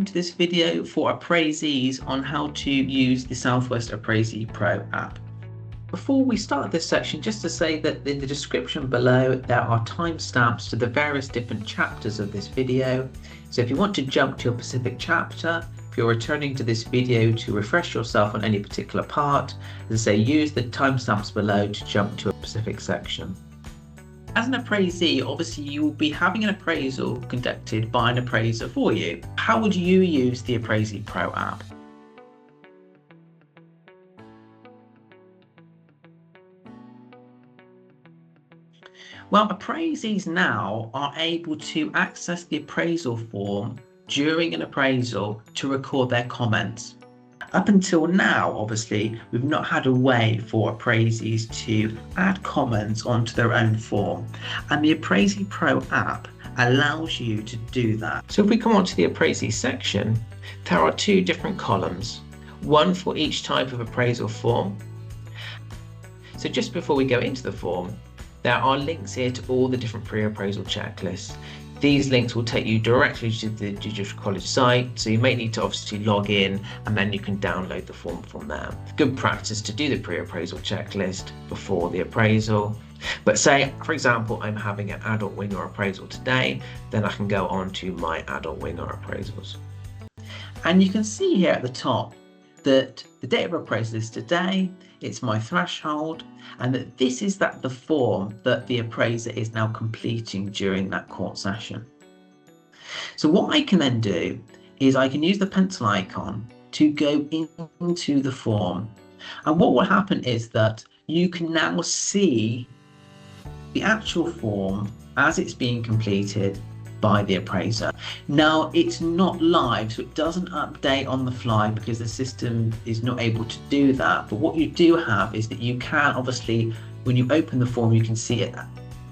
welcome to this video for appraisees on how to use the Southwest Appraisee Pro app. Before we start this section, just to say that in the description below there are timestamps to the various different chapters of this video. So if you want to jump to a specific chapter, if you're returning to this video to refresh yourself on any particular part, as I say, use the timestamps below to jump to a specific section. As an appraisee, obviously you will be having an appraisal conducted by an appraiser for you. How would you use the Appraisee Pro app? Well, appraisees now are able to access the appraisal form during an appraisal to record their comments. Up until now, obviously, we've not had a way for appraisees to add comments onto their own form, and the Appraisee Pro app allows you to do that. So if we come onto the appraisee section, there are two different columns, one for each type of appraisal form. So just before we go into the form, there are links here to all the different pre-appraisal checklists. These links will take you directly to the Judicial College site, so you may need to obviously log in and then you can download the form from there. Good practice to do the pre-appraisal checklist before the appraisal. But say, for example, I'm having an adult winger appraisal today, then I can go on to my adult winger appraisals. And you can see here at the top that the date of appraisal is today, it's my threshold, and that this is the form that the appraiser is now completing during that court session. So what I can then do is I can use the pencil icon to go into the form, and what will happen is that you can now see the actual form as it's being completed by the appraiser. Now it's not live, so it doesn't update on the fly because the system is not able to do that. But what you do have is that you can obviously, when you open the form, you can see it,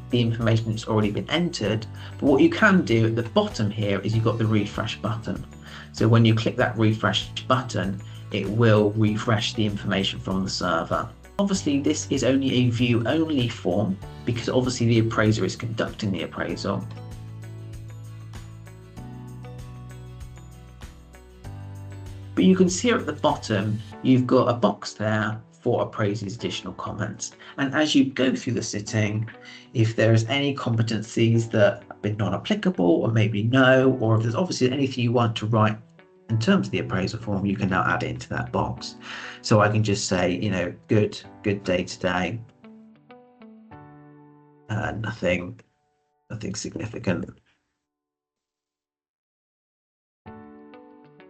the information that's already been entered. But what you can do at the bottom here is you've got the refresh button. So when you click that refresh button, it will refresh the information from the server. Obviously this is only a view only form because obviously the appraiser is conducting the appraisal. But you can see here at the bottom, you've got a box there for appraisees' additional comments. And as you go through the sitting, if there's any competencies that have been non-applicable or maybe no, or if there's obviously anything you want to write in terms of the appraisal form, you can now add it into that box. So I can just say, you know, good day today. Nothing significant.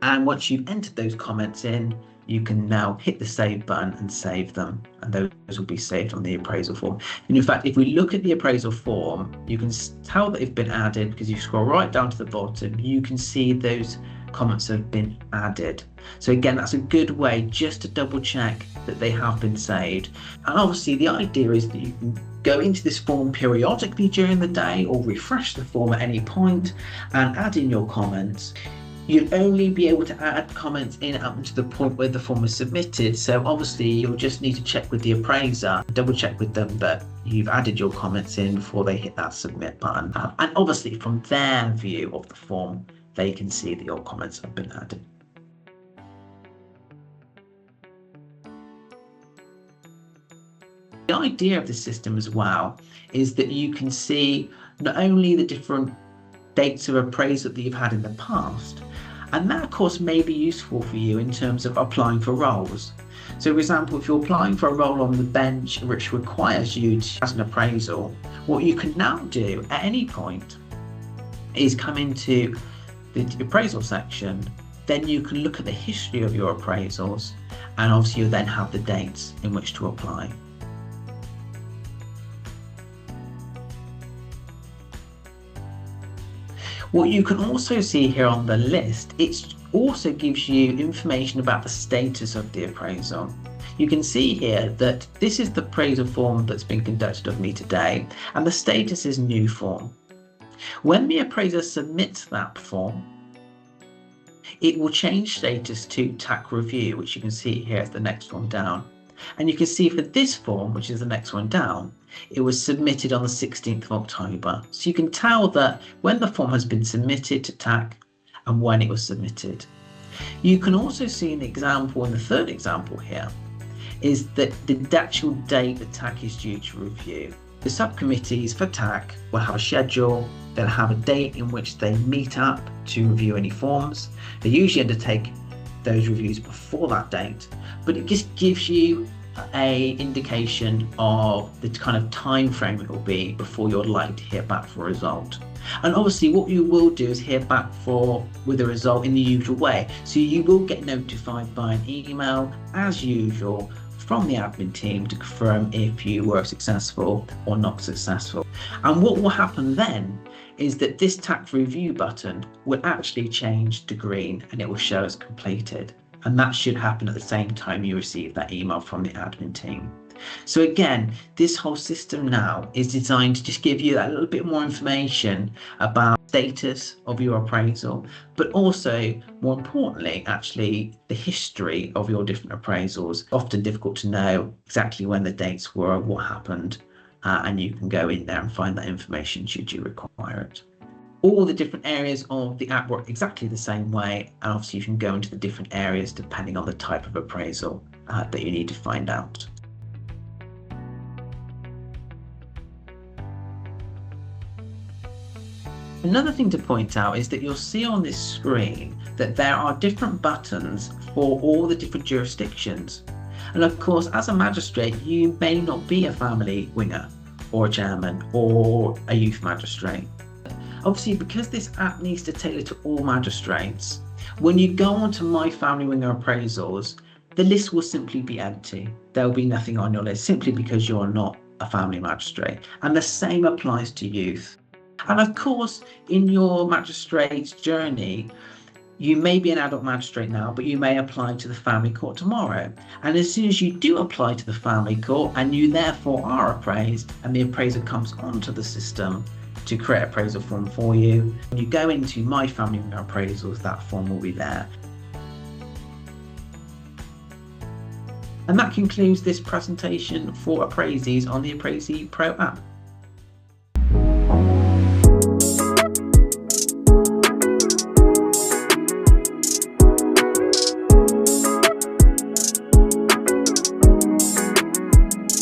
And once you've entered those comments in, you can now hit the save button and save them, and those will be saved on the appraisal form. And in fact, if we look at the appraisal form, you can tell that they've been added because you scroll right down to the bottom, you can see those comments have been added. So again, that's a good way just to double check that they have been saved. And obviously the idea is that you can go into this form periodically during the day or refresh the form at any point and add in your comments. You'll only be able to add comments in up to the point where the form is submitted. So obviously you'll just need to check with the appraiser, double check with them that you've added your comments in before they hit that submit button. And obviously from their view of the form, they can see that your comments have been added. The idea of this system as well is that you can see not only the different dates of appraisal that you've had in the past, and that of course may be useful for you in terms of applying for roles. So for example, if you're applying for a role on the bench which requires you to have an appraisal, what you can now do at any point is come into the appraisal section, then you can look at the history of your appraisals, and obviously you'll then have the dates in which to apply. What you can also see here on the list, it also gives you information about the status of the appraisal. You can see here that this is the appraisal form that's been conducted of me today, and the status is new form. When the appraiser submits that form, it will change status to TAC review, which you can see here as the next one down. And you can see for this form, which is the next one down, it was submitted on the 16th of October. So you can tell that when the form has been submitted to TAC and when it was submitted. You can also see an example in the third example here, is that the actual date the TAC is due to review. The subcommittees for TAC will have a schedule, they'll have a date in which they meet up to review any forms. They usually undertake those reviews before that date, but it just gives you an indication of the kind of time frame it will be before you're likely to hear back for a result. And obviously what you will do is hear back with a result in the usual way. So you will get notified by an email as usual from the admin team to confirm if you were successful or not successful. And what will happen then is that this TAC review button will actually change to green and it will show as completed. And that should happen at the same time you receive that email from the admin team. So again, this whole system now is designed to just give you a little bit more information about the status of your appraisal, but also, more importantly, actually the history of your different appraisals. Often difficult to know exactly when the dates were, what happened, and you can go in there and find that information should you require it. All the different areas of the app work exactly the same way, and obviously you can go into the different areas depending on the type of appraisal that you need to find out. Another thing to point out is that you'll see on this screen that there are different buttons for all the different jurisdictions. And of course, as a magistrate, you may not be a family winger or a chairman or a youth magistrate. Obviously, because this app needs to tailor to all magistrates, when you go onto My Family Winger Appraisals, the list will simply be empty. There will be nothing on your list simply because you're not a family magistrate. And the same applies to youth. And of course, in your magistrate's journey, you may be an adult magistrate now, but you may apply to the family court tomorrow. And as soon as you do apply to the family court and you therefore are appraised and the appraiser comes onto the system to create an appraisal form for you, when you go into My Family Winger Appraisals, that form will be there. And that concludes this presentation for Appraisers on the Appraisee Pro app.